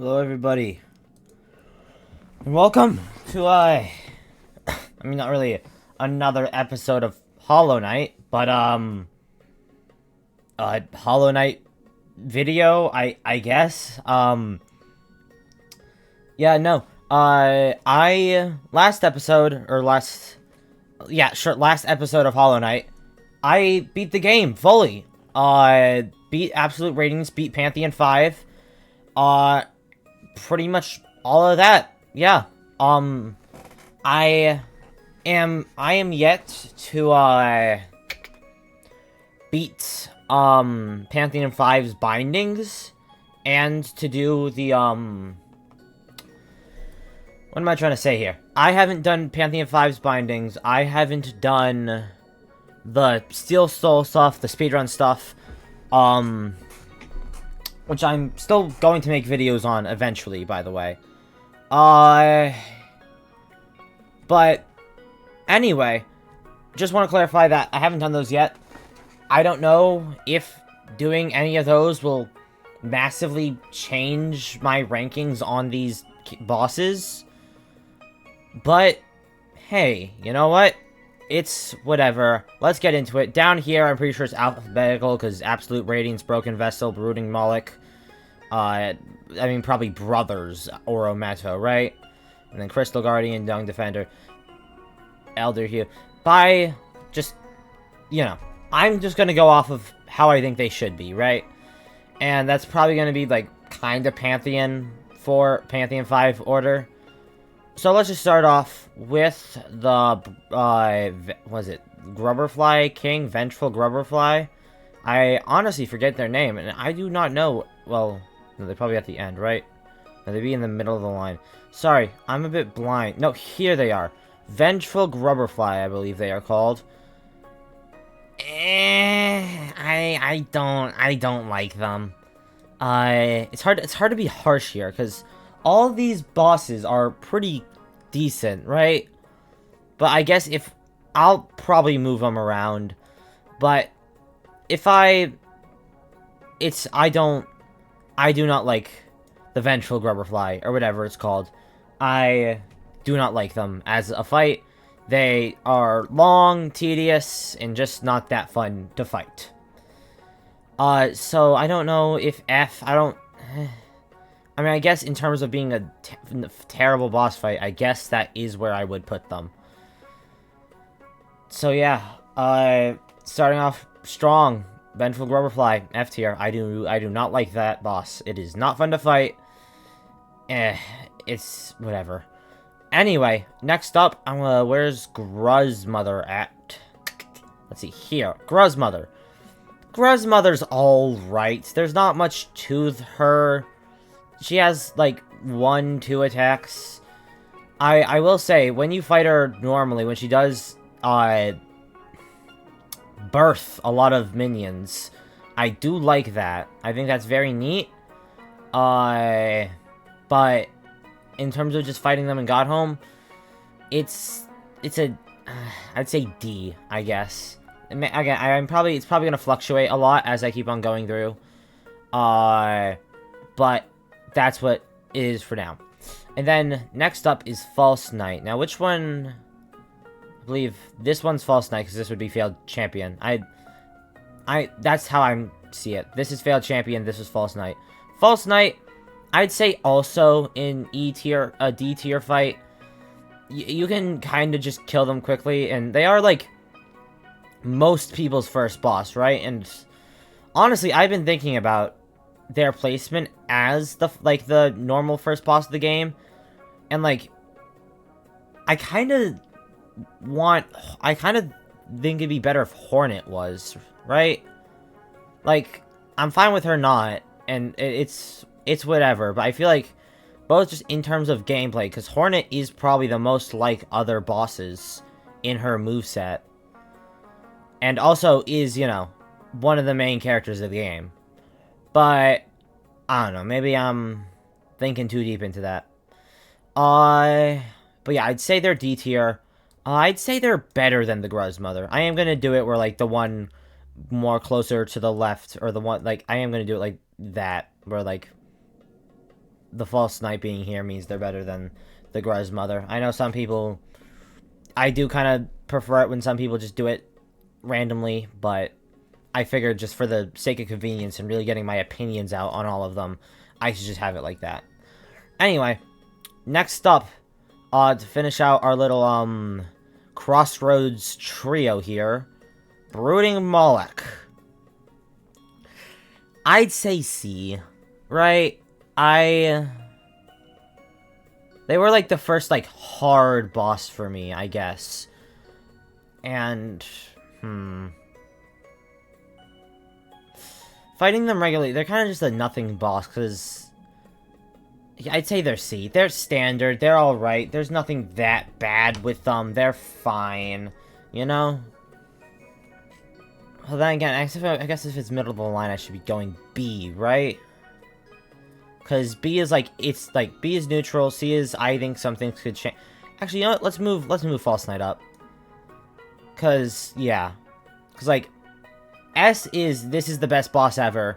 Hello, everybody, and welcome to I mean, not really another episode of Hollow Knight, but Hollow Knight video, I guess. Yeah, no, I last episode or last, yeah, sure, last episode of Hollow Knight, I beat the game fully. Beat absolute ratings, beat Pantheon 5. Uh, Pretty much all of that. Yeah. I I am yet to beat Pantheon 5's bindings and to do the what am I trying to say here? I haven't done Pantheon 5's bindings. I haven't done the Steel Soul stuff, the speedrun stuff. Which I'm still going to make videos on eventually, by the way. But anyway, just want to clarify that I haven't done those yet. I don't know if doing any of those will massively change my rankings on these bosses. But, hey, you know what? It's whatever. Let's get into it. Down here, I'm pretty sure it's alphabetical, because Absolute Ratings, Broken Vessel, Brooding Moloch. I mean, probably Brothers, Orometo, right? And then Crystal Guardian, Dung Defender, Elder Hue. By just, you know, I'm just gonna go off of how I think they should be, right? And that's probably gonna be, like, kind of Pantheon 5 order. So let's just start off with the, was it Grubberfly King? Vengeful Grubberfly? I honestly forget their name, and I do not know, well, no, they're probably at the end, right? No, they'd be in the middle of the line. Sorry, I'm a bit blind. No, here they are. Vengeful Grubberfly, I believe they are called. I don't like them. It's hard to be harsh here, because all of these bosses are pretty decent, right? But I guess if I'll probably move them around, but if I do not like the Vengeful Grubberfly or whatever it's called. I do not like them as a fight. They are long, tedious, and just not that fun to fight. So I don't know if I mean, I guess in terms of being a terrible boss fight, I guess that is where I would put them. So yeah, starting off strong, Vengeful Grubberfly, F tier. I do not like that boss. It is not fun to fight. It's whatever. Anyway, next up, where's Gruzmother at? Let's see, here. Gruzmother. Gruzmother's alright. There's not much to her. She has, like, 1-2 attacks. I will say, when you fight her normally, when she does, birth a lot of minions, I do like that. I think that's very neat. But in terms of just fighting them in Godhome, it's a, I'd say D, I guess. Again, it's probably gonna fluctuate a lot as I keep on going through. But that's what it is for now. And then next up is False Knight. Now, which one? I believe this one's False Knight, because this would be Failed Champion. That's how I see it. This is Failed Champion, this is False Knight. False Knight, I'd say also in D tier fight, you can kind of just kill them quickly, and they are, like, most people's first boss, right? And honestly, I've been thinking about their placement as the normal first boss of the game, and, like, I kind of think it'd be better if Hornet was, right? Like, I'm fine with her not, and it's whatever, but I feel like both just in terms of gameplay, because Hornet is probably the most like other bosses in her moveset, and also is, you know, one of the main characters of the game. But I don't know, maybe I'm thinking too deep into that. But yeah, I'd say they're D tier. I'd say they're better than the Gruzmother. I am gonna do it where, like, the one more closer to the left, or the one, like, I am gonna do it like that, where, like, the false knight being here means they're better than the Gruz mother. I know some people... I do kind of prefer it when some people just do it randomly, but I figured just for the sake of convenience and really getting my opinions out on all of them, I should just have it like that. Anyway, next up, to finish out our little, Crossroads trio here, Brooding Moloch. I'd say C, right? They were, like, the first, like, hard boss for me, I guess. And, fighting them regularly, they're kind of just a nothing boss, because I'd say they're C. They're standard, they're alright, there's nothing that bad with them, they're fine, you know? Well, then again, I guess if it's middle of the line, I should be going B, right? Because B is like, B is neutral, C is, I think some things could change. Actually, you know what, let's move False Knight up. Because, yeah. Because, like, S is, this is the best boss ever.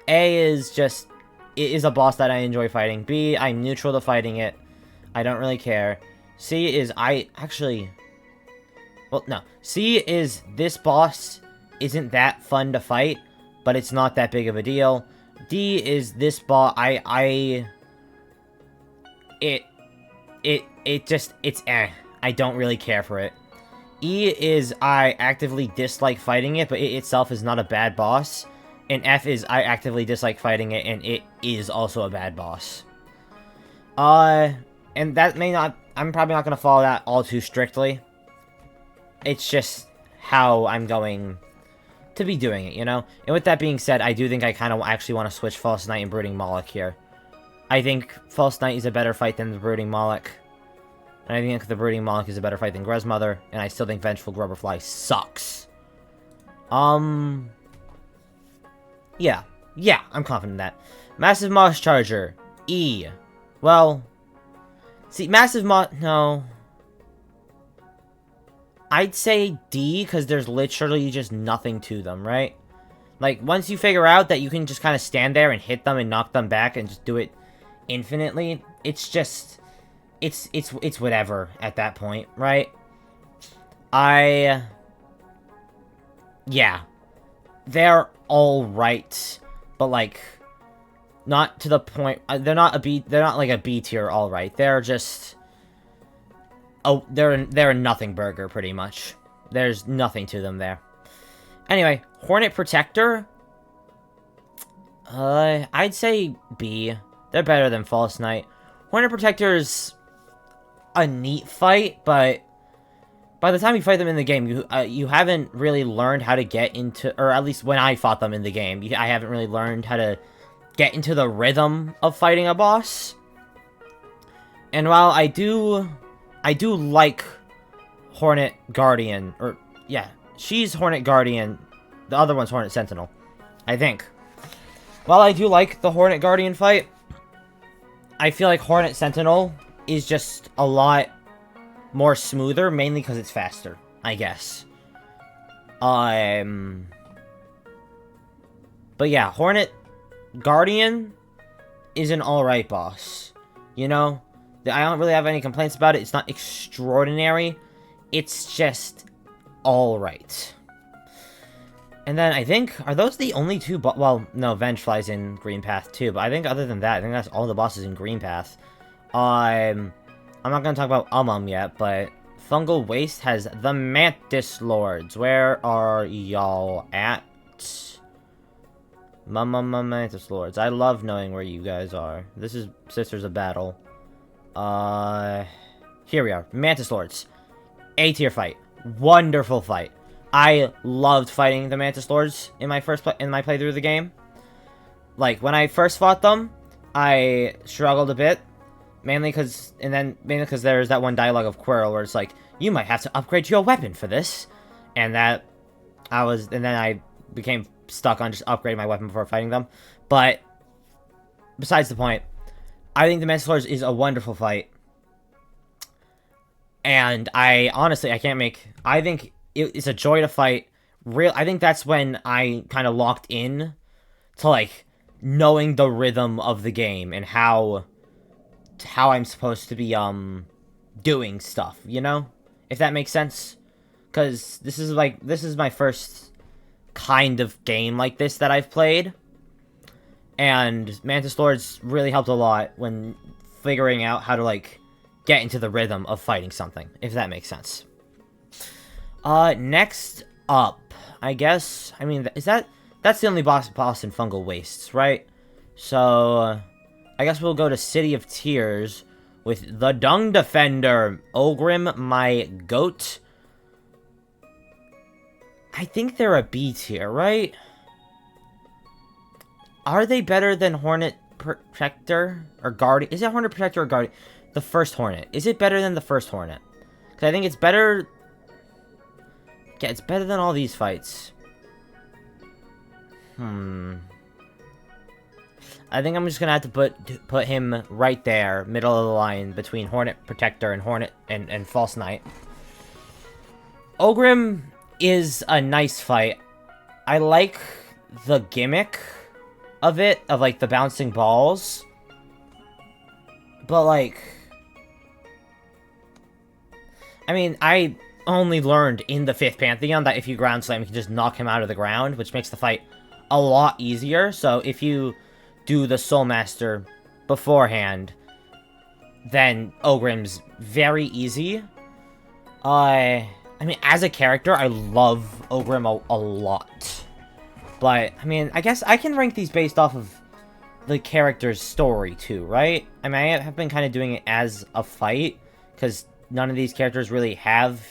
A is just, it is a boss that I enjoy fighting. B, I'm neutral to fighting it. I don't really care. C is, well, no. C is, this boss isn't that fun to fight, but it's not that big of a deal. D is this boss, it's eh. I don't really care for it. E is, I actively dislike fighting it, but it itself is not a bad boss. And F is, I actively dislike fighting it, and it is also a bad boss. And that may not, I'm probably not going to follow that all too strictly. It's just how I'm going to be doing it, you know? And with that being said, I do think I kind of actually want to switch False Knight and Brooding Moloch here. I think False Knight is a better fight than the Brooding Moloch. And I think the Brooding Moloch is a better fight than Gruz Mother. And I still think Vengeful Grubberfly sucks. Yeah, I'm confident in that. Massive Moss Charger. E. Well, see, Massive Moss, no. I'd say D, because there's literally just nothing to them, right? Like, once you figure out that you can just kind of stand there and hit them and knock them back and just do it infinitely, it's just, it's whatever at that point, right? Yeah. They're alright, but, like, not to the point, they're not like a B tier alright, they're just... Oh, they're a nothing burger, pretty much. There's nothing to them there. Anyway, Hornet Protector. I'd say B. They're better than False Knight. Hornet Protector's a neat fight, but by the time you fight them in the game, you haven't really learned how to get into, or at least when I fought them in the game, I haven't really learned how to get into the rhythm of fighting a boss. And while I do like Hornet Guardian, or, yeah, she's Hornet Guardian, the other one's Hornet Sentinel, I think. While I do like the Hornet Guardian fight, I feel like Hornet Sentinel is just a lot more smoother, mainly because it's faster, I guess. But yeah, Hornet Guardian is an alright boss, you know? I don't really have any complaints about it. It's not extraordinary. It's just alright. And then I think, are those the only two well, no, Vengefly's in Greenpath too, but I think other than that, I think that's all the bosses in Greenpath. I'm not going to talk about yet, but Fungal Waste has the Mantis Lords. Where are y'all at? Mantis Lords. I love knowing where you guys are. This is Sisters of Battle. Here we are. Mantis Lords. A-tier fight. Wonderful fight. I loved fighting the Mantis Lords in my playthrough of the game. Like, when I first fought them, I struggled a bit. Mainly because there's that one dialogue of Quirrell where it's like, you might have to upgrade your weapon for this. And then I became stuck on just upgrading my weapon before fighting them. But, besides the point, I think the Mantis Lords is a wonderful fight. And I think it's a joy to fight. I think that's when I kind of locked in to, like, knowing the rhythm of the game and how I'm supposed to be, doing stuff, you know? If that makes sense. Because this is my first kind of game like this that I've played. And Mantis Lords really helped a lot when figuring out how to, like, get into the rhythm of fighting something, if that makes sense. Next up, I guess, I mean, that's the only boss in Fungal Wastes, right? So, I guess we'll go to City of Tears with the Dung Defender, Ogrim, my goat. I think they're a B tier, right? Are they better than Hornet Protector or Guardian? Is it Hornet Protector or Guardian? The first Hornet. Is it better than the first Hornet? Because I think it's better. Yeah, it's better than all these fights. I think I'm just gonna have to put him right there, middle of the line, between Hornet Protector and Hornet and False Knight. Ogrim is a nice fight. I like the gimmick of it, of, like, the bouncing balls. But, like, I mean, I only learned in the 5th Pantheon that if you ground slam, you can just knock him out of the ground, which makes the fight a lot easier. So if you do the Soul Master beforehand, then Ogrim's very easy. I mean, as a character, I love Ogrim a lot. But, I mean, I guess I can rank these based off of the character's story, too, right? I mean, I have been kind of doing it as a fight, because none of these characters really have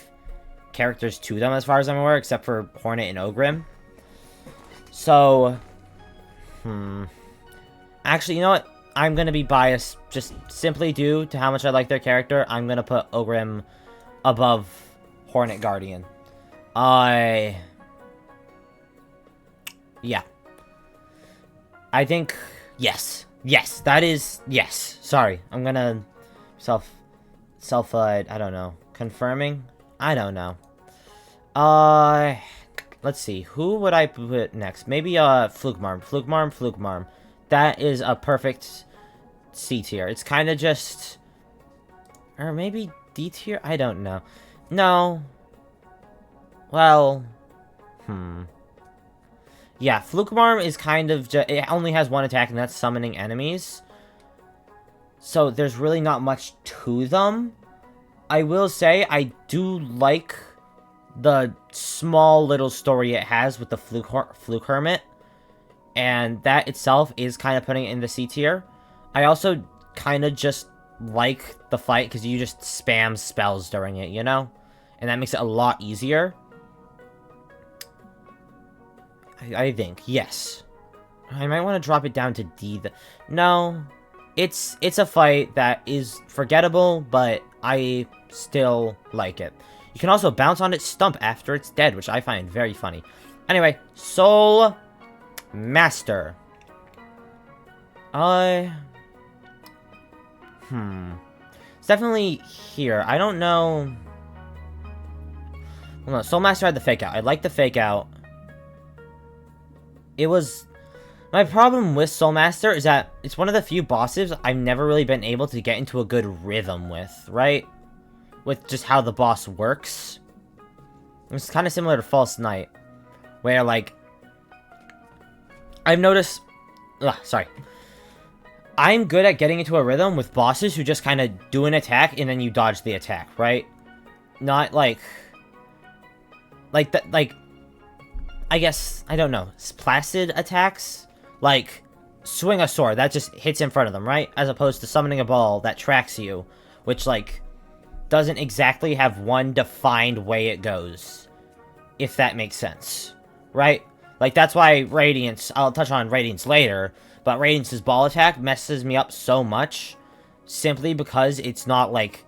characters to them, as far as I'm aware, except for Hornet and Ogrim. So, actually, you know what? I'm going to be biased, just simply due to how much I like their character. I'm going to put Ogrim above Hornet Guardian. Yeah. I think, yes. Yes, that is, yes. Sorry, I'm gonna I don't know, confirming? I don't know. Let's see, who would I put next? Maybe, Flugmarm. That is a perfect C tier. It's kind of just, or maybe D tier? I don't know. No. Well, yeah, Flugmarm is kind of just, it only has one attack, and that's summoning enemies. So there's really not much to them. I will say, I do like the small little story it has with the Fluke Hermit. And that itself is kind of putting it in the C tier. I also kind of just like the fight, because you just spam spells during it, you know? And that makes it a lot easier. I think, yes. I might want to drop it down to D. No, it's a fight that is forgettable, but I still like it. You can also bounce on its stump after it's dead, which I find very funny. Anyway, Soul Master. It's definitely here. I don't know. Well, no, Soul Master had the fake out. I like the fake out. It was, my problem with Soul Master is that it's one of the few bosses I've never really been able to get into a good rhythm with, right? With just how the boss works. It's kind of similar to False Knight, where, like, I've noticed, I'm good at getting into a rhythm with bosses who just kind of do an attack and then you dodge the attack, right? Not like that, like, I guess, I don't know, placid attacks? Like, swing a sword, that just hits in front of them, right? As opposed to summoning a ball that tracks you, which, like, doesn't exactly have one defined way it goes. If that makes sense. Right? Like, that's why Radiance, I'll touch on Radiance later, but Radiance's ball attack messes me up so much, simply because it's not, like,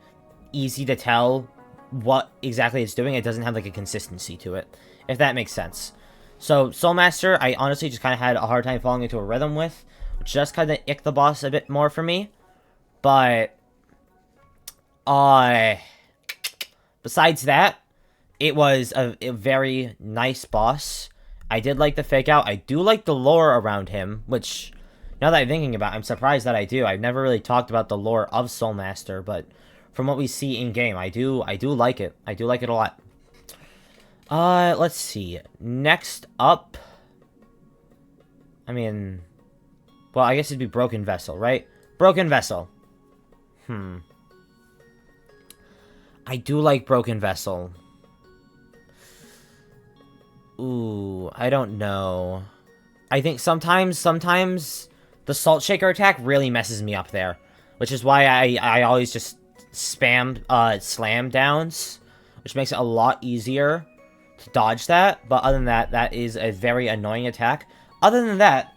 easy to tell what exactly it's doing. It doesn't have, like, a consistency to it. If that makes sense. So, Soul Master, I honestly just kind of had a hard time falling into a rhythm with, which just kind of icked the boss a bit more for me. But, besides that, it was a very nice boss. I did like the fake out. I do like the lore around him, which Now that I'm thinking about it, I'm surprised that I do. I've never really talked about the lore of Soulmaster, but from what we see in-game, I do like it. I do like it a lot. Let's see. Next up... I mean... Well, I guess it'd be Broken Vessel, right? Broken Vessel. I do like Broken Vessel. Ooh, I don't know. I think sometimes the Salt Shaker attack really messes me up there. Which is why I always just spam slam downs. Which makes it a lot easier to dodge that. But other than that, that is a very annoying attack. Other than that,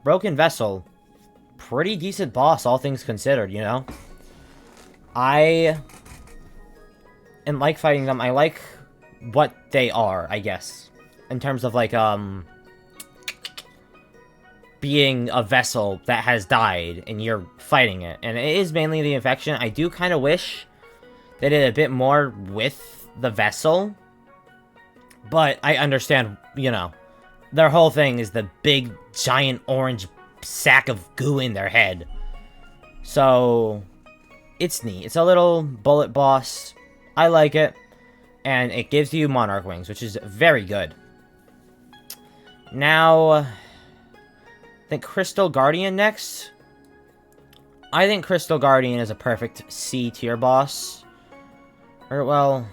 Broken Vessel, pretty decent boss, all things considered, you know? I like fighting them. I like what they are, I guess. In terms of, like, being a vessel that has died, and you're fighting it. And it is mainly the infection. I do kind of wish they did a bit more with the vessel. But I understand, you know, their whole thing is the big, giant, orange sack of goo in their head. So, it's neat. It's a little bullet boss. I like it. And it gives you Monarch Wings, which is very good. Now, I think Crystal Guardian next. I think Crystal Guardian is a perfect C tier boss. Or, well,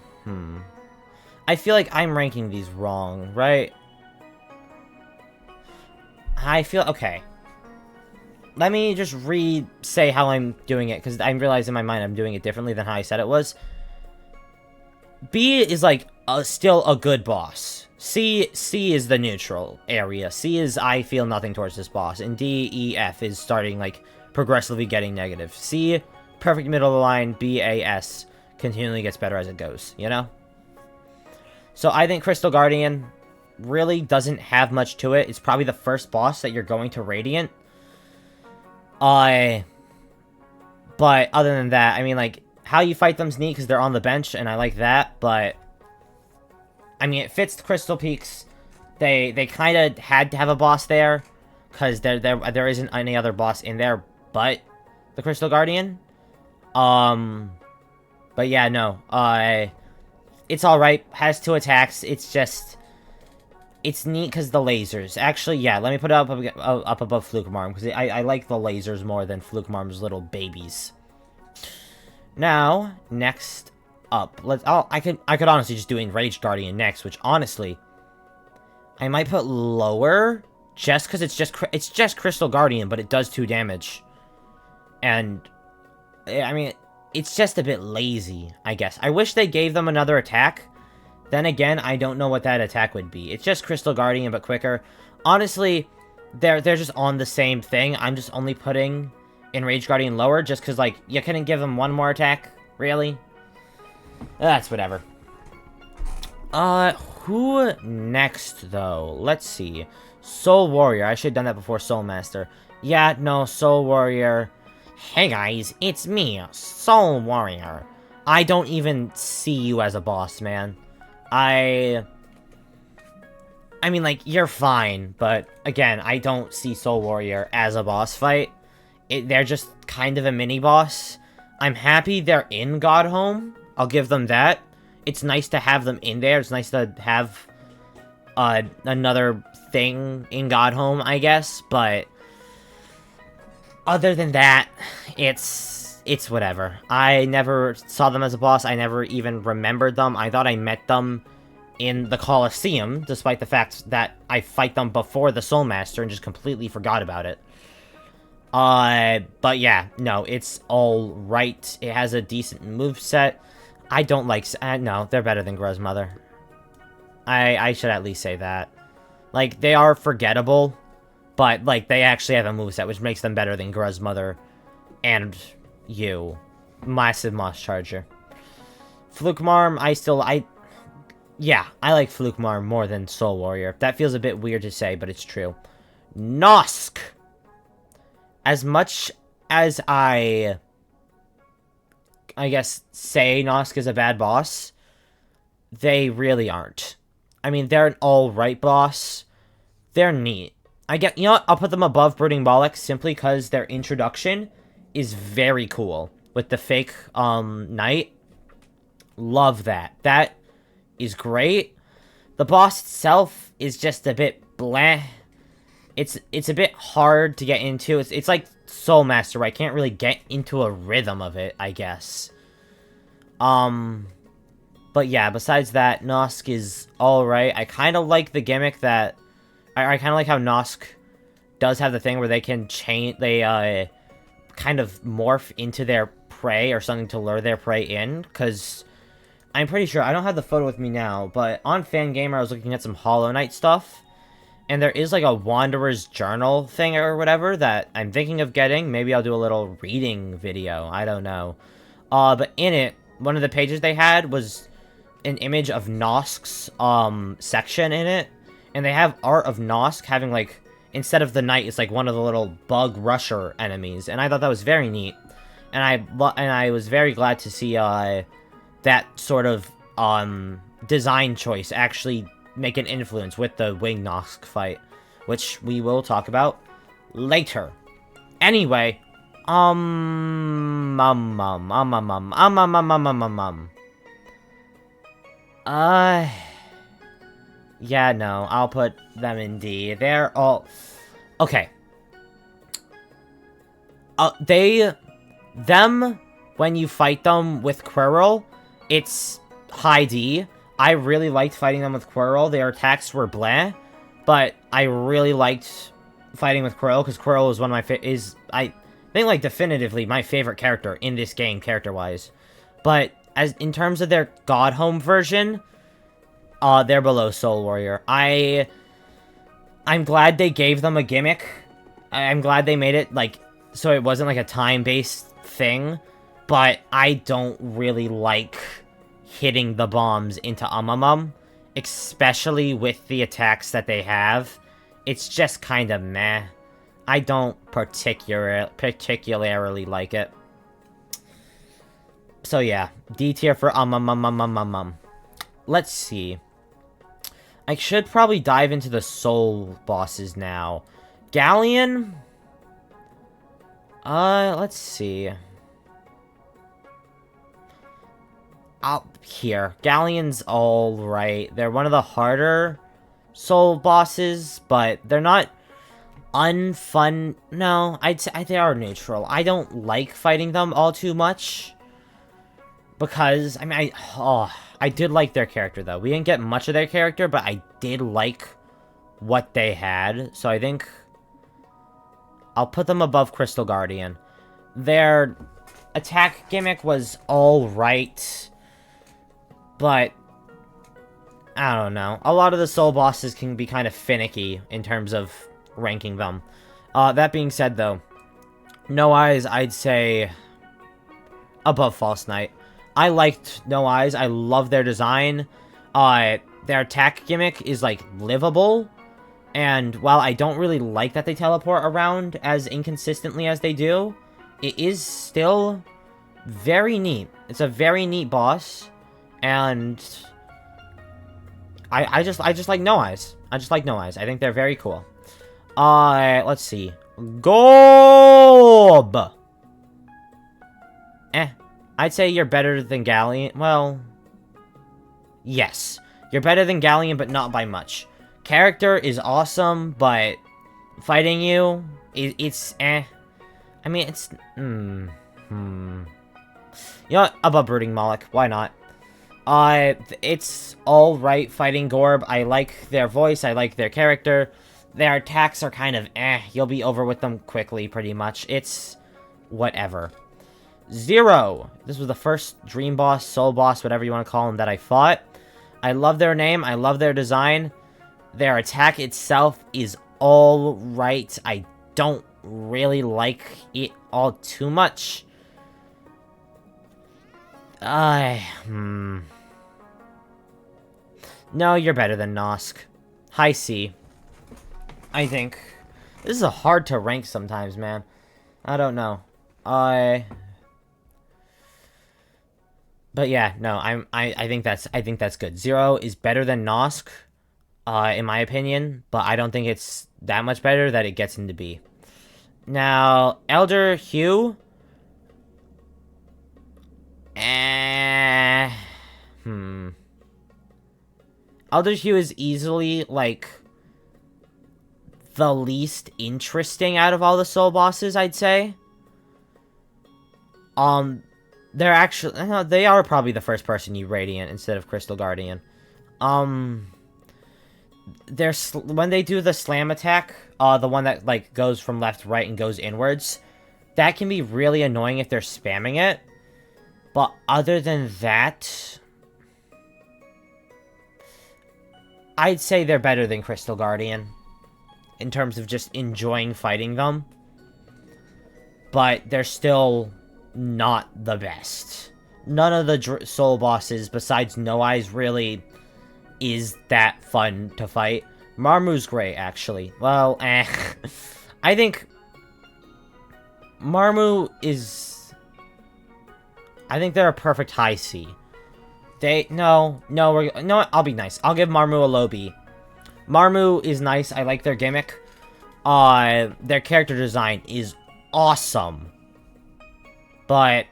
I feel like I'm ranking these wrong, right? I feel... Okay. Let me just say how I'm doing it, because I realize in my mind I'm doing it differently than how I said it was. B is, like, still a good boss. C is the neutral area. C is, I feel nothing towards this boss. And D, E, F is starting, like, progressively getting negative. C, perfect middle of the line. B, A, S, continually gets better as it goes, you know? So I think Crystal Guardian really doesn't have much to it. It's probably the first boss that you're going to Radiant. But other than that, I mean, like, how you fight them's neat because they're on the bench, and I like that, but I mean, it fits the Crystal Peaks. They kind of had to have a boss there, because there isn't any other boss in there but the Crystal Guardian. But yeah, no. It's alright. Has 2 attacks. It's just... It's neat because the lasers. Actually, yeah, let me put it up above Flukemarm, because I like the lasers more than Flukemarm's little babies. Now, next up, I could honestly just do Enraged Guardian next, which honestly I might put lower just because it's just Crystal Guardian, but it does 2 damage. And I mean, it's just a bit lazy, I guess. I wish they gave them another attack. Then again, I don't know what that attack would be. It's just Crystal Guardian, but quicker. Honestly, they're just on the same thing. I'm just only putting Enraged Guardian lower, just because, like, you couldn't give them one more attack? Really? That's whatever. Who next, though? Let's see. Soul Warrior. I should have done that before Soul Master. Yeah, no, Soul Warrior. Hey guys, it's me, Soul Warrior. I don't even see you as a boss, man. I mean, like, you're fine, but, again, I don't see Soul Warrior as a boss fight. They're just kind of a mini-boss. I'm happy they're in Godhome. I'll give them that. It's nice to have them in there. It's nice to have another thing in Godhome, I guess, but other than that, it's whatever. I never saw them as a boss. I never even remembered them. I thought I met them in the Colosseum, despite the fact that I fight them before the Soul Master and just completely forgot about it. But yeah, no, it's all right. It has a decent moveset. I don't like... no, they're better than Gruz Mother. I should at least say that. Like, they are forgettable, but, like, they actually have a moveset, which makes them better than Gruz Mother and you. Massive Moss Charger. Flukemarm, yeah, I like Flukemarm more than Soul Warrior. That feels a bit weird to say, but it's true. Nosk! As much as I guess, say Nosk is a bad boss, they really aren't. I mean, they're an alright boss. They're neat. You know what? I'll put them above Brooding Bollock simply because their introduction is very cool. With the fake, knight. Love that. That is great. The boss itself is just a bit bleh. It's a bit hard to get into. It's like Soul Master, where I can't really get into a rhythm of it, I guess. But yeah, besides that, Nosk is alright. I kind of like the gimmick that... I kind of like how Nosk does have the thing where they can change... They, kind of morph into their prey or something to lure their prey in. Because I'm pretty sure... I don't have the photo with me now, but on Fangamer I was looking at some Hollow Knight stuff. And there is like a Wanderer's Journal thing or whatever that I'm thinking of getting. Maybe I'll do a little reading video. I don't know. But in it, one of the pages they had was an image of Nosk's section in it. And they have art of Nosk having like, instead of the knight, it's like one of the little bug rusher enemies. And I thought that was very neat. And I was very glad to see that sort of design choice actually make an influence with the Wing Nosk fight, which we will talk about later. Anyway, yeah, no, I'll put them in D. They're all okay. Them when you fight them with Quirrell, it's high D. I really liked fighting them with Quirrell. Their attacks were bleh, but I really liked fighting with Quirrell because Quirrell is one of my I think like definitively my favorite character in this game character-wise. But as in terms of their Godhome version, they're below Soul Warrior. I'm glad they gave them a gimmick. I'm glad they made it like so it wasn't like a time-based thing, but I don't really like hitting the bombs into Amamum, especially with the attacks that they have. It's just kind of meh. I don't particularly like it. So yeah, D tier for Amamum. Let's see. I should probably dive into the soul bosses now. Galleon? Let's see. Up here. Galleon's alright. They're one of the harder soul bosses, but they're not unfun. No, I'd say they are neutral. I don't like fighting them all too much. Because, I mean, I did like their character, though. We didn't get much of their character, but I did like what they had. So I think I'll put them above Crystal Guardian. Their attack gimmick was alright. But, I don't know. A lot of the soul bosses can be kind of finicky in terms of ranking them. That being said, though, No Eyes, I'd say above False Knight. I liked No Eyes. I love their design. Their attack gimmick is, like, livable. And while I don't really like that they teleport around as inconsistently as they do, it is still very neat. It's a very neat boss. And I just like No Eyes. I just like No Eyes. I think they're very cool. Let's see. Gob! I'd say you're better than Galleon. Well, yes. You're better than Galleon, but not by much. Character is awesome, but fighting you, it's I mean, it's, You know what? Above Brooding Bollock. Why not? It's alright fighting Gorb. I like their voice. I like their character. Their attacks are kind of You'll be over with them quickly, pretty much. It's whatever. Zero. This was the first Dream Boss, Soul Boss, whatever you want to call them, that I fought. I love their name. I love their design. Their attack itself is alright. I don't really like it all too much. No, you're better than Nosk. High C. I think. This is hard to rank sometimes, man. I don't know. But yeah, no, I think that's good. Zero is better than Nosk. in my opinion, but I don't think it's that much better that it gets into B. Now, Elder Hugh. Elder Hugh is easily, like, the least interesting out of all the soul bosses, I'd say. They're actually, they are probably the first person you Radiant instead of Crystal Guardian. When they do the slam attack, the one that, like, goes from left to right and goes inwards, that can be really annoying if they're spamming it. But other than that, I'd say they're better than Crystal Guardian in terms of just enjoying fighting them. But they're still not the best. None of the soul bosses besides No Eyes really is that fun to fight. Marmu's great, actually. Well, I think Marmu is... I think they're a perfect high C. No, I'll be nice. I'll give Marmu a low B. Marmu is nice. I like their gimmick. Their character design is awesome. But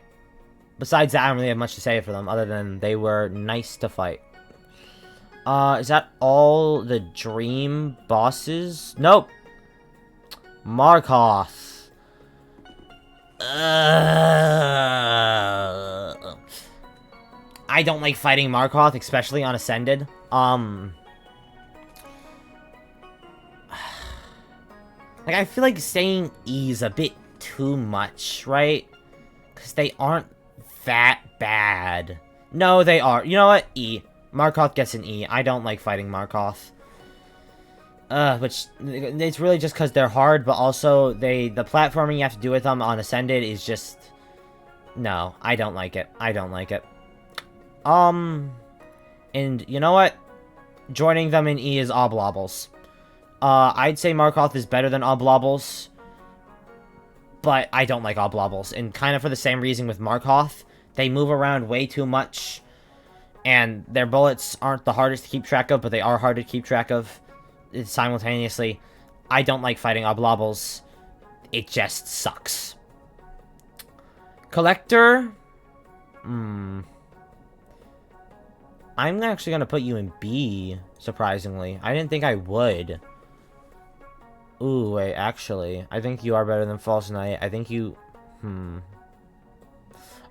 besides that, I don't really have much to say for them, other than they were nice to fight. Is that all the dream bosses? Nope. Markoth. I don't like fighting Markoth, especially on Ascended. Like, I feel like saying E is a bit too much, right? Because they aren't that bad. No, they are. You know what? E. Markoth gets an E. I don't like fighting Markoth. Which, it's really just because they're hard, but also, the platforming you have to do with them on Ascended is just... No, I don't like it. I don't like it. And, you know what? Joining them in E is Oblobbles. I'd say Markoth is better than Oblobbles, but I don't like Oblobbles, and kind of for the same reason with Markoth. They move around way too much, and their bullets aren't the hardest to keep track of, but they are hard to keep track of simultaneously. I don't like fighting Oblobbles. It just sucks. Collector? I'm actually going to put you in B, surprisingly. I didn't think I would. Ooh, wait, actually. I think you are better than False Knight. I think you...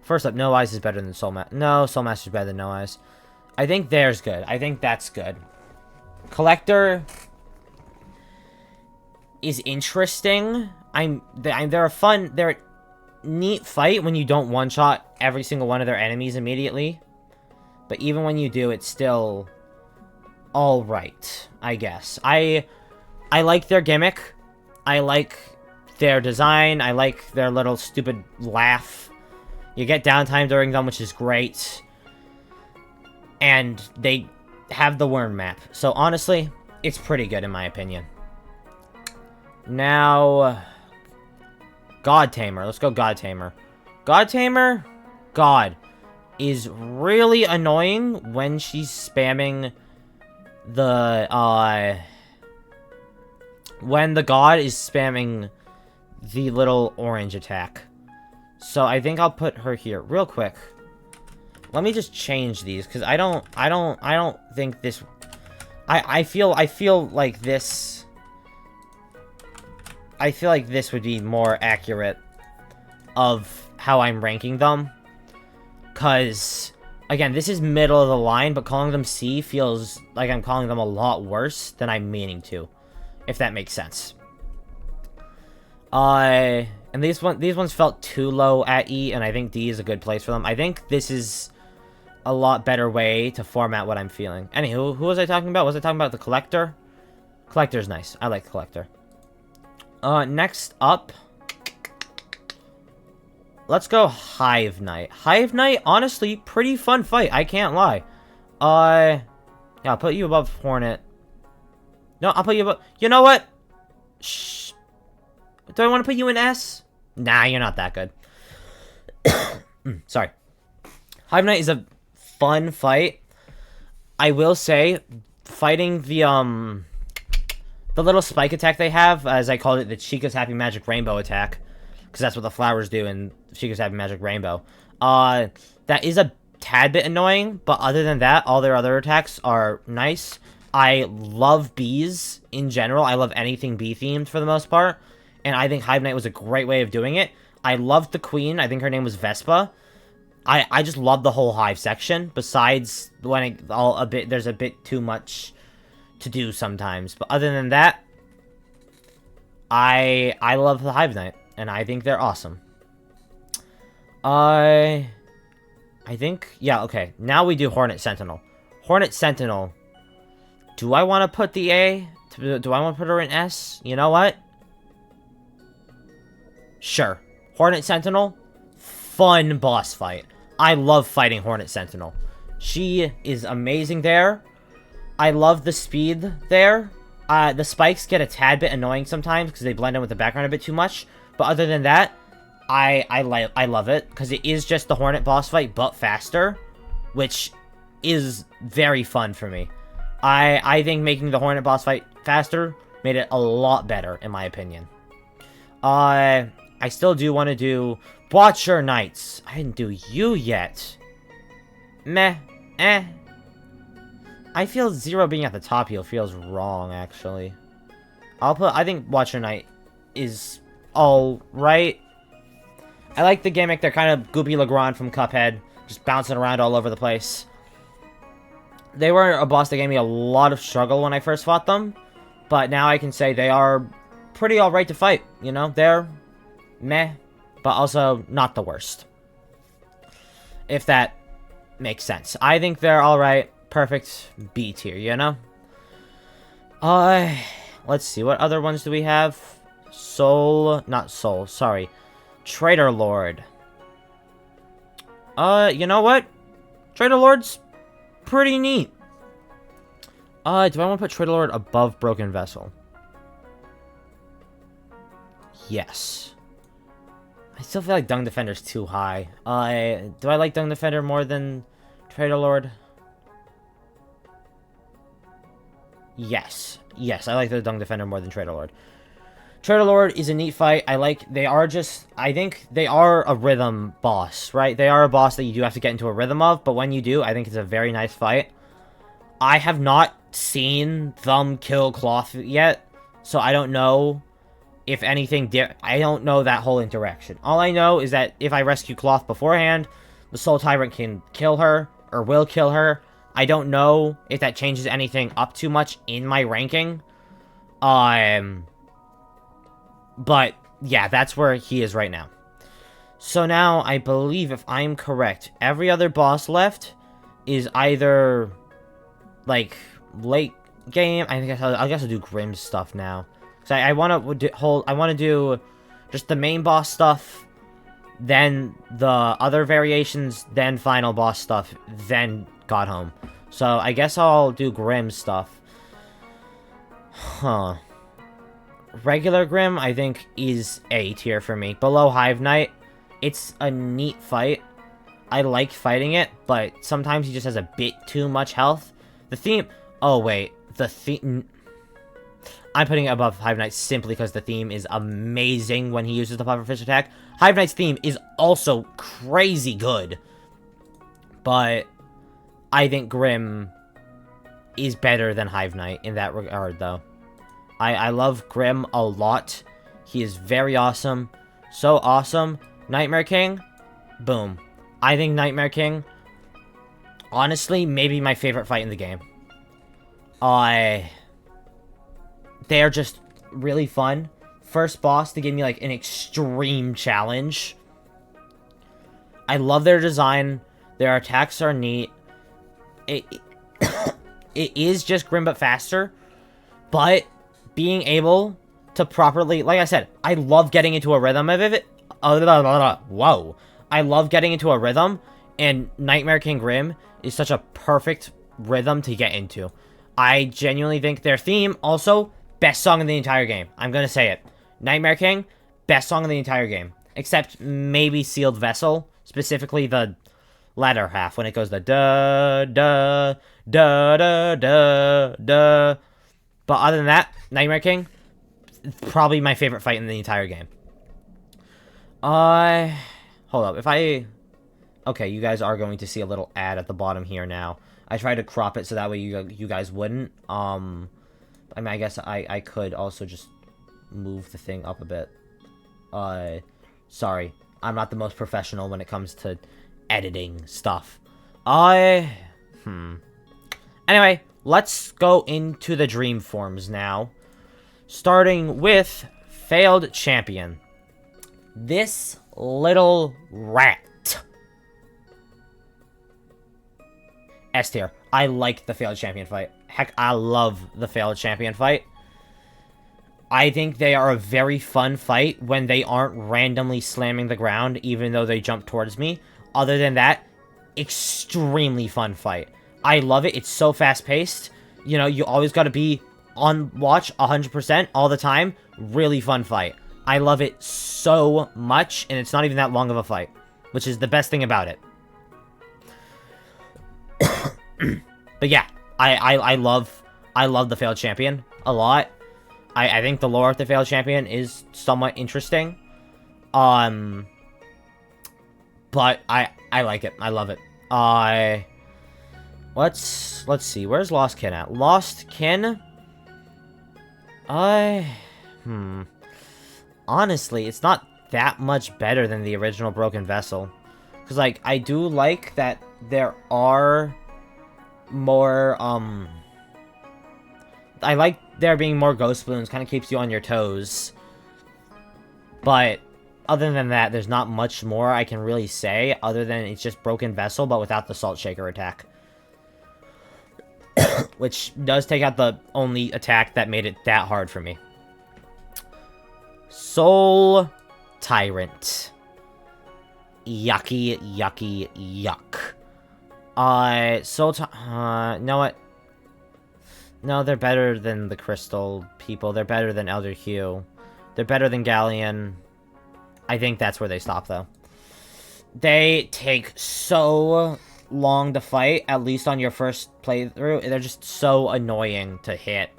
First up, No Eyes is better than Soul Master. No, Soul Master is better than No Eyes. I think there's good. I think that's good. Collector is interesting. They're a fun... They're a neat fight when you don't one-shot every single one of their enemies immediately. But even when you do, it's still alright, I guess. I like their gimmick. I like their design. I like their little stupid laugh. You get downtime during them, which is great. And they have the worm map. So honestly, it's pretty good in my opinion. Now, God Tamer. Let's go God Tamer. God Tamer? God is really annoying when she's spamming the, when the God is spamming the little orange attack. So I think I'll put her here real quick. Let me just change these, because I don't think this... I feel like this... I feel like this would be more accurate of how I'm ranking them. Because, again, this is middle of the line, but calling them C feels like I'm calling them a lot worse than I'm meaning to. If that makes sense. And these ones felt too low at E, and I think D is a good place for them. I think this is a lot better way to format what I'm feeling. Anywho, who was I talking about? Was I talking about the Collector? Collector's nice. I like the Collector. Next up, let's go Hive Knight. Hive Knight, honestly, pretty fun fight. I can't lie. Yeah, I'll put you above Hornet. No, I'll put you above... You know what? Shh. Do I want to put you in S? Nah, you're not that good. Sorry. Hive Knight is a fun fight. I will say, fighting the little spike attack they have, as I called it, the Chica's Happy Magic Rainbow attack, because that's what the flowers do in Chica's Happy Magic Rainbow. That is a tad bit annoying, but other than that, all their other attacks are nice. I love bees in general. I love anything bee-themed for the most part, and I think Hive Knight was a great way of doing it. I loved the queen. I think her name was Vespa. I just love the whole hive section, besides when there's a bit too much to do sometimes. But other than that, I love the Hive Knight, and I think they're awesome. I think, yeah, okay. Now we do Hornet Sentinel. Hornet Sentinel. Do I want to put the A? Do I want to put her in S? You know what? Sure. Hornet Sentinel. Fun boss fight. I love fighting Hornet Sentinel. She is amazing there. I love the speed there. The spikes get a tad bit annoying sometimes because they blend in with the background a bit too much. But other than that, I love it because it is just the Hornet boss fight, but faster, which is very fun for me. I think making the Hornet boss fight faster made it a lot better, in my opinion. I still do want to do Watcher Knights. I didn't do you yet. Meh. I feel 0 being at the top here feels wrong, actually. I think Watcher Knight is alright. I like the gimmick. They're kind of Goopy Legrand from Cuphead, just bouncing around all over the place. They were a boss that gave me a lot of struggle when I first fought them, but now I can say they are pretty alright to fight, you know? They're meh, but also not the worst. If that makes sense. I think they're alright. Perfect B tier, you know? Let's see. What other ones do we have? Traitor Lord. You know what? Traitor Lord's pretty neat. Do I want to put Traitor Lord above Broken Vessel? Yes. I still feel like Dung Defender's too high. Do I like Dung Defender more than Traitor Lord? Yes. Yes, I like the Dung Defender more than Traitor Lord. Traitor Lord is a neat fight. I think they are a rhythm boss, right? They are a boss that you do have to get into a rhythm of, but when you do, I think it's a very nice fight. I have not seen them kill Cloth yet, so I don't know if anything I don't know that whole interaction. All I know is that if I rescue Cloth beforehand, the Soul Tyrant can kill her, or will kill her. I don't know if that changes anything up too much in my ranking. But, yeah, that's where he is right now. So now, I believe, if I'm correct, every other boss left is either, like, late game. I guess I'll do Grimm stuff now. So I want to do just the main boss stuff, then the other variations, then final boss stuff, then Godhome. So I guess I'll do Grimm stuff. Huh. Regular Grimm, I think, is A tier for me. Below Hive Knight, it's a neat fight. I like fighting it, but sometimes he just has a bit too much health. The theme... Oh, wait. The theme... I'm putting it above Hive Knight simply because the theme is amazing when he uses the Pufferfish attack. Hive Knight's theme is also crazy good. But I think Grimm is better than Hive Knight in that regard, though. I love Grimm a lot. He is very awesome. So awesome. Nightmare King? Boom. I think Nightmare King, honestly, maybe my favorite fight in the game. They're just really fun. First boss to give me, like, an extreme challenge. I love their design. Their attacks are neat. It is just Grimm, but faster. But being able to properly... Like I said, I love getting into a rhythm of it. Whoa. I love getting into a rhythm. And Nightmare King Grimm is such a perfect rhythm to get into. I genuinely think their theme, also, best song in the entire game. I'm gonna say it. Nightmare King, best song in the entire game. Except maybe Sealed Vessel. Specifically the latter half when it goes the da da da da da da. But other than that, Nightmare King, probably my favorite fight in the entire game. Hold up. If I... Okay, you guys are going to see a little ad at the bottom here now. I tried to crop it so that way you guys wouldn't. I mean, I guess I could also just move the thing up a bit. Sorry. I'm not the most professional when it comes to editing stuff. Anyway, let's go into the dream forms now. Starting with Failed Champion. This little rat. S tier. I like the Failed Champion fight. Heck, I love the Failed Champion fight. I think they are a very fun fight when they aren't randomly slamming the ground, even though they jump towards me. Other than that, extremely fun fight. I love it. It's so fast-paced. You know, you always got to be on watch 100% all the time. Really fun fight. I love it so much, and it's not even that long of a fight, which is the best thing about it. But yeah, I love the Failed Champion a lot. I think the lore of the Failed Champion is somewhat interesting. But I like it. I love it. Let's see. Where's Lost Kin at? Lost Kin? Honestly, it's not that much better than the original Broken Vessel. Because, like, I do like that there are more, I like there being more ghost balloons. Kind of keeps you on your toes. But other than that, there's not much more I can really say. Other than it's just Broken Vessel, but without the Salt Shaker attack. Which does take out the only attack that made it that hard for me. Soul Tyrant. Yucky, yucky, yuck. Know what? No, they're better than the Crystal people. They're better than Elder Hugh. They're better than Galleon. I think that's where they stop, though. They take so long to fight, at least on your first playthrough. They're just so annoying to hit.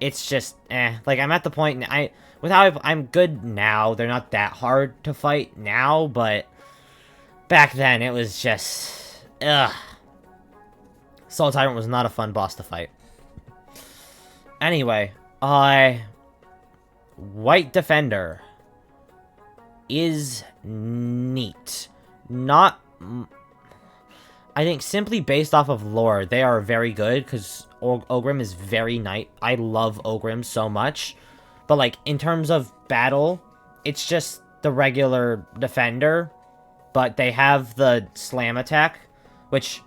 It's just, Like, I'm at the point, I'm good now. They're not that hard to fight now, but back then, it was just, Soul Tyrant was not a fun boss to fight. Anyway, White Defender is neat. Not, I think simply based off of lore, they are very good, because Ogrim is very nice. I love Ogrim so much. But, like, in terms of battle, it's just the regular Defender, but they have the Slam attack, which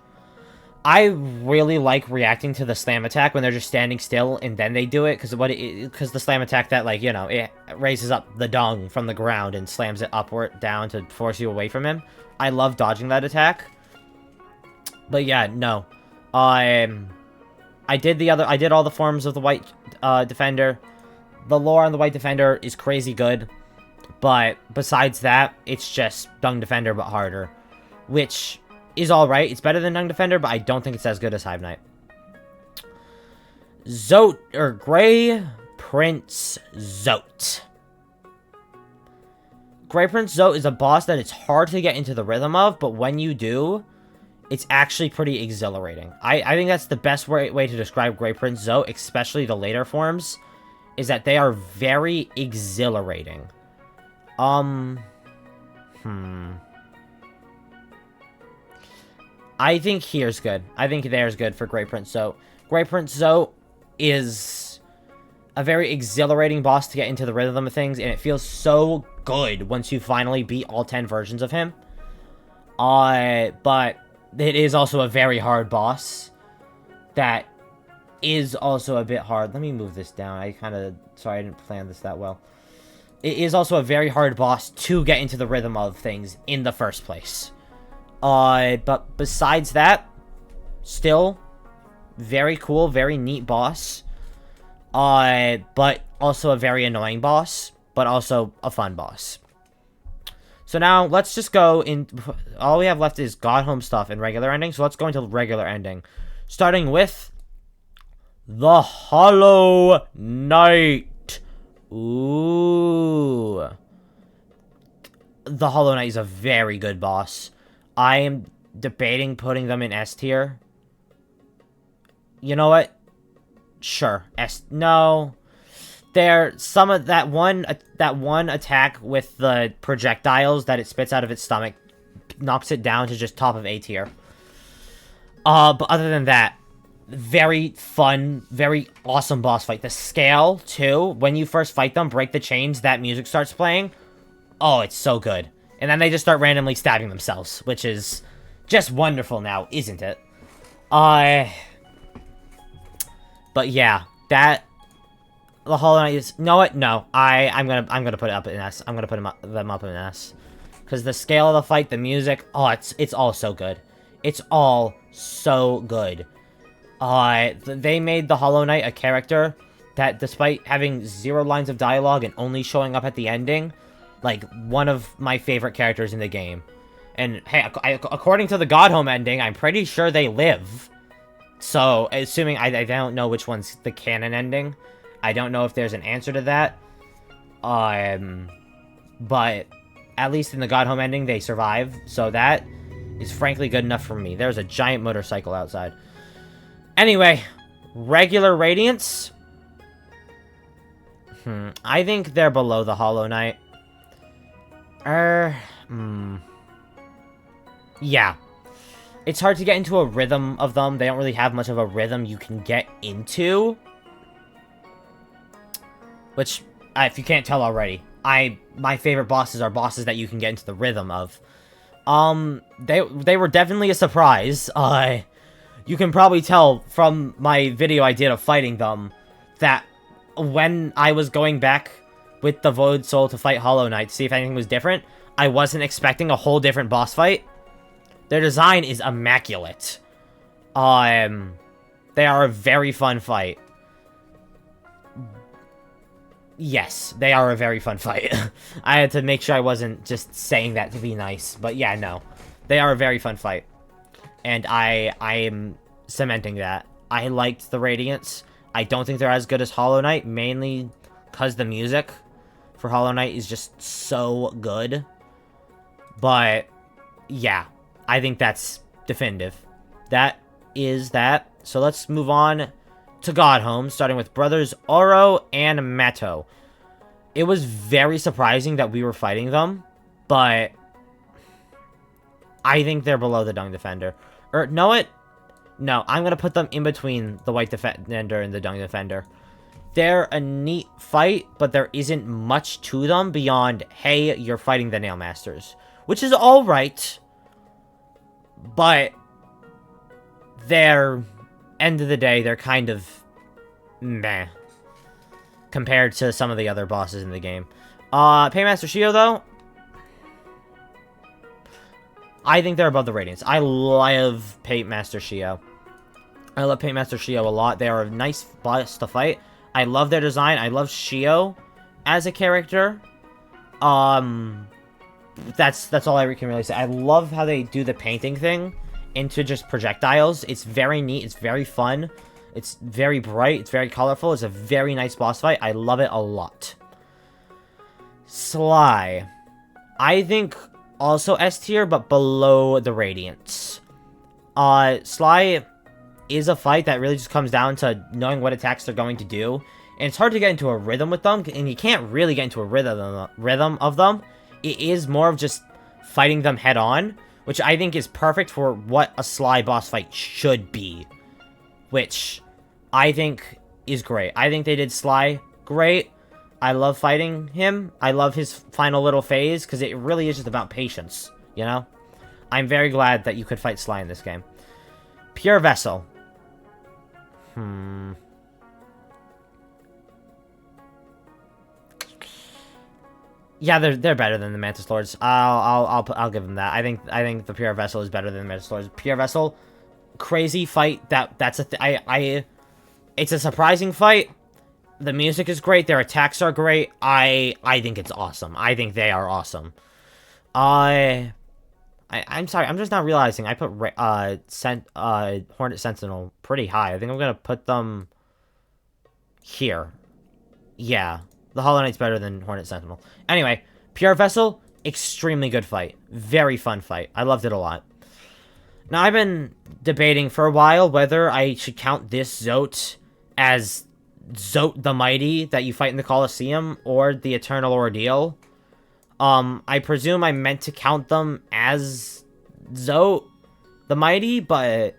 I really like reacting to the Slam attack when they're just standing still and then they do it, because the Slam attack that, like, you know, it raises up the dung from the ground and slams it upward down to force you away from him. I love dodging that attack. But yeah, no. I did all the forms of the White Defender. The lore on the White Defender is crazy good. But besides that, it's just Dung Defender but harder. Which is alright. It's better than Dung Defender, but I don't think it's as good as Hive Knight. Grey Prince Zote. Grey Prince Zote is a boss that it's hard to get into the rhythm of, but when you do, it's actually pretty exhilarating. I think that's the best way to describe Grey Prince Zote, especially the later forms, is that they are very exhilarating. I think here's good. I think there's good for Grey Prince Zote. Grey Prince Zote is a very exhilarating boss to get into the rhythm of things, and it feels so good once you finally beat all 10 versions of him. But it is also a very hard boss that is also a bit hard. Let me move this down. Sorry, I didn't plan this that well. It is also a very hard boss to get into the rhythm of things in the first place. But besides that, still very cool, very neat boss. But also a very annoying boss, but also a fun boss. So now, let's just go in... All we have left is Godhome stuff and regular ending, so let's go into regular ending. Starting with... The Hollow Knight. Ooh. The Hollow Knight is a very good boss. I am debating putting them in S tier. You know what? Sure. S... No... some of that one attack with the projectiles that it spits out of its stomach knocks it down to just top of A tier. But other than that, very fun, very awesome boss fight. The scale, too, when you first fight them, break the chains, that music starts playing. Oh, it's so good. And then they just start randomly stabbing themselves, which is just wonderful now, isn't it? But yeah, that... The Hollow Knight is... No, what? No. I'm gonna put it up in S. I'm gonna put them up in S. Because the scale of the fight, the music... Oh, it's all so good. It's all so good. They made the Hollow Knight a character that, despite having 0 lines of dialogue and only showing up at the ending, like, one of my favorite characters in the game. And, hey, according to the Godhome ending, I'm pretty sure they live. So, assuming... I don't know which one's the canon ending. I don't know if there's an answer to that. But at least in the Godhome ending, they survive. So that is frankly good enough for me. There's a giant motorcycle outside. Anyway, regular Radiance. I think they're below the Hollow Knight. Yeah. It's hard to get into a rhythm of them. They don't really have much of a rhythm you can get into. Which, if you can't tell already, my favorite bosses are bosses that you can get into the rhythm of. They were definitely a surprise. You can probably tell from my video I did of fighting them that when I was going back with the Void Soul to fight Hollow Knight to see if anything was different, I wasn't expecting a whole different boss fight. Their design is immaculate. They are a very fun fight. Yes, they are a very fun fight. I had to make sure I wasn't just saying that to be nice. But yeah, no. They are a very fun fight. And I am cementing that. I liked the Radiance. I don't think they're as good as Hollow Knight, mainly because the music for Hollow Knight is just so good. But, yeah. I think that's definitive. That is that. So let's move on to Godhome, starting with Brothers Oro and Mato. It was very surprising that we were fighting them, but I think they're below the Dung Defender. No, I'm going to put them in between the White Defender and the Dung Defender. They're a neat fight, but there isn't much to them beyond, hey, you're fighting the Nail Masters, which is alright, but they're... end of the day, they're kind of meh compared to some of the other bosses in the game. Paymaster Shio, though, I think they're above the Radiance. I love Paymaster Shio. I love Paymaster Shio a lot. They are a nice boss to fight. I love their design. I love Shio as a character. That's all I can really say. I love how they do the painting thing into just projectiles. It's very neat. It's very fun. It's very bright. It's very colorful. It's a very nice boss fight. I love it a lot. Sly. I think also S tier, but below the Radiance. Sly is a fight that really just comes down to knowing what attacks they're going to do. And it's hard to get into a rhythm with them, and you can't really get into a rhythm of them. It is more of just fighting them head on, which I think is perfect for what a Sly boss fight should be. Which I think is great. I think they did Sly great. I love fighting him. I love his final little phase, because it really is just about patience, you know? I'm very glad that you could fight Sly in this game. Pure Vessel. Yeah, they're better than the Mantis Lords. I'll give them that. I think the Pure Vessel is better than the Mantis Lords. Pure Vessel, crazy fight. That's it's a surprising fight. The music is great. Their attacks are great. I think it's awesome. I think they are awesome. I'm sorry, I'm just not realizing I put Hornet Sentinel pretty high. I think I'm gonna put them here. Yeah, the Hollow Knight's better than Hornet Sentinel. Anyway, Pure Vessel, extremely good fight. Very fun fight. I loved it a lot. Now, I've been debating for a while whether I should count this Zote as Zote the Mighty that you fight in the Colosseum or the Eternal Ordeal. I presume I meant to count them as Zote the Mighty, but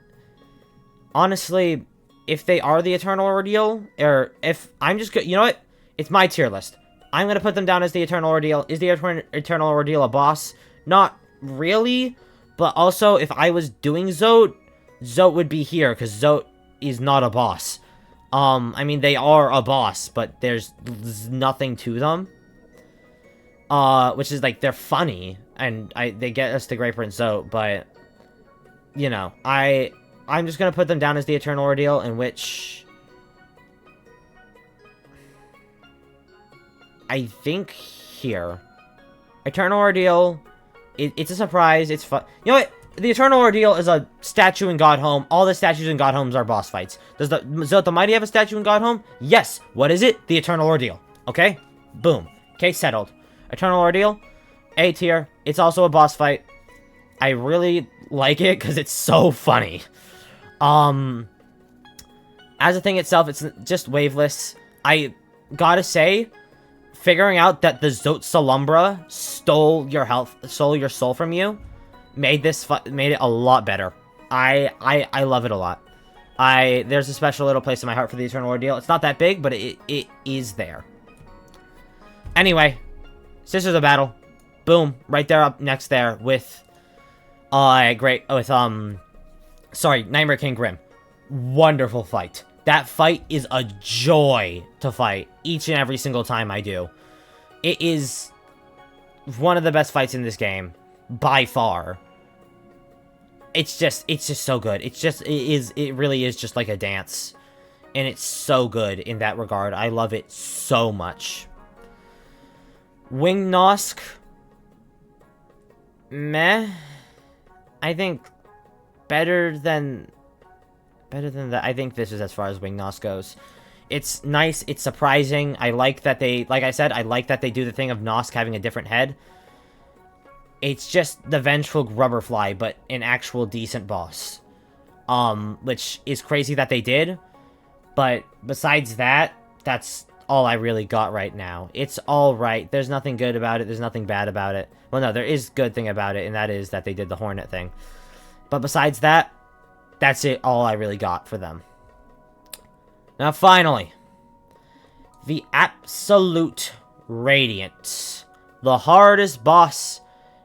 honestly, if they are the Eternal Ordeal, or if I'm just you know what? It's my tier list. I'm gonna put them down as the Eternal Ordeal. Is the Eternal Ordeal a boss? Not really, but also if I was doing Zote, Zote would be here, because Zote is not a boss. I mean, they are a boss, but there's nothing to them. Which is, like, they're funny, and they get us to Great Prince Zote, but, you know, I'm just gonna put them down as the Eternal Ordeal, in which I think here. Eternal Ordeal, it's a surprise, it's fun. You know what? The Eternal Ordeal is a statue in Godhome. All the statues in Godhomes are boss fights. Does the Zote the Mighty have a statue in Godhome? Yes. What is it? The Eternal Ordeal. Okay? Boom. Case settled. Eternal Ordeal, A tier. It's also a boss fight. I really like it because it's so funny. As a thing itself, it's just waveless. I gotta say, figuring out that the Zote Salumbra stole your health, stole your soul from you, made it a lot better. I love it a lot. There's a special little place in my heart for the Eternal Ordeal. It's not that big, but it is there. Anyway, Sisters of Battle, boom, right there up next there with Nightmare King Grimm. Wonderful fight. That fight is a joy to fight each and every single time I do. It is one of the best fights in this game by far. It's just so good. It really is just like a dance. And it's so good in that regard. I love it so much. Wing Nosk, meh. I think better than that. I think this is as far as Wing Nosk goes. It's nice. It's surprising. I like that like I said, I like that they do the thing of Nosk having a different head. It's just the Vengeful Grubberfly, but an actual decent boss. Which is crazy that they did. But besides that, that's all I really got right now. It's alright. There's nothing good about it. There's nothing bad about it. Well, no, there is good thing about it, and that is that they did the Hornet thing. But besides that, that's it. All I really got for them. Now, finally, the Absolute Radiant. The hardest boss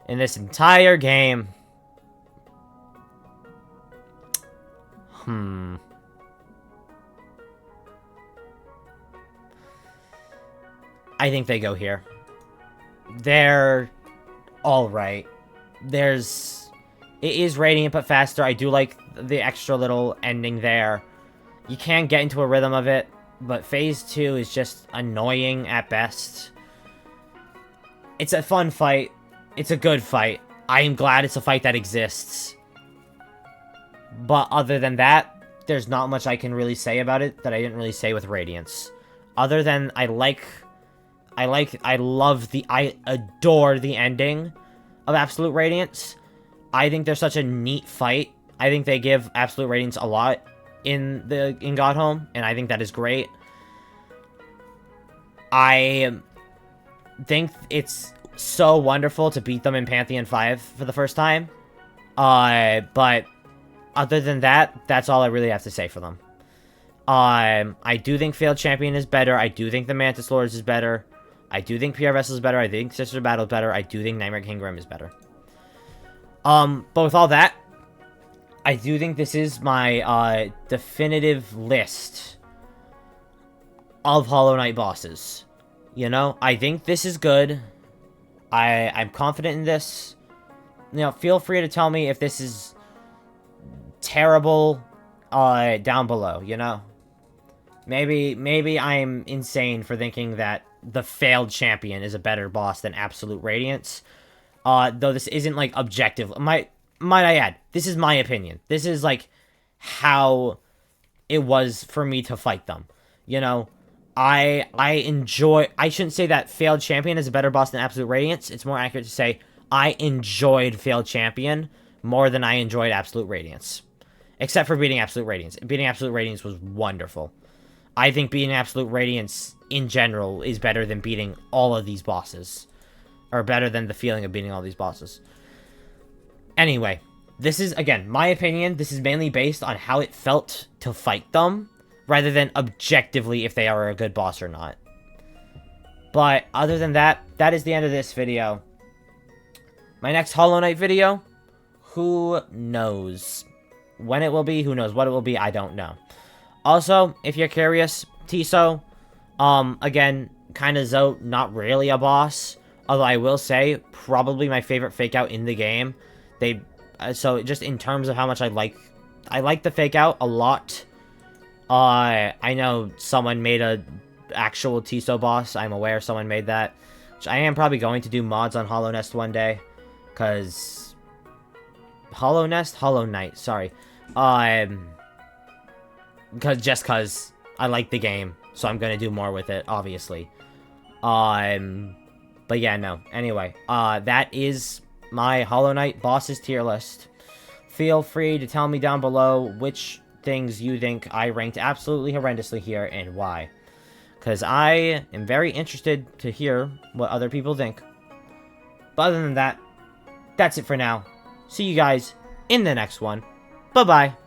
in this entire game. I think they go here. They're alright. It is Radiant, but faster. I do like the extra little ending there. You can get into a rhythm of it, but Phase 2 is just annoying at best. It's a fun fight. It's a good fight. I am glad it's a fight that exists. But other than that, there's not much I can really say about it that I didn't really say with Radiance. Other than I adore the ending of Absolute Radiance. I think they're such a neat fight. I think they give Absolute Radiance a lot in Godhome, and I think that is great. I think it's so wonderful to beat them in Pantheon 5 for the first time. But other than that, that's all I really have to say for them. I do think Failed Champion is better. I do think the Mantis Lords is better. I do think PR Vessel is better. I think Sister Battle is better. I do think Nightmare King Grimm is better. But with all that, I do think this is my definitive list of Hollow Knight bosses. You know, I think this is good. I'm confident in this. You know, feel free to tell me if this is terrible down below, you know? Maybe I'm insane for thinking that the Failed Champion is a better boss than Absolute Radiance. Though this isn't, like, objective. Might I add, this is my opinion. This is, like, how it was for me to fight them. You know, I shouldn't say that Failed Champion is a better boss than Absolute Radiance. It's more accurate to say I enjoyed Failed Champion more than I enjoyed Absolute Radiance. Except for beating Absolute Radiance. Beating Absolute Radiance was wonderful. I think beating Absolute Radiance, in general, is better than beating all of these bosses. Or better than the feeling of beating all these bosses. Anyway, this is, again, my opinion. This is mainly based on how it felt to fight them, rather than objectively if they are a good boss or not. But other than that, that is the end of this video. My next Hollow Knight video, who knows? When it will be, who knows what it will be, I don't know. Also, if you're curious, Tiso, again, kind of Zoe, not really a boss. Although I will say, probably my favorite fake out in the game. So just in terms of how much I like the fake out a lot. I know someone made a actual Tiso boss. I'm aware someone made that. Which I am probably going to do mods on Hollow Nest one day. Because Hollow Knight, sorry. Because I like the game, so I'm gonna do more with it, obviously. But yeah, no. Anyway, that is my Hollow Knight bosses tier list. Feel free to tell me down below which things you think I ranked absolutely horrendously here and why. Because I am very interested to hear what other people think. But other than that, that's it for now. See you guys in the next one. Bye-bye.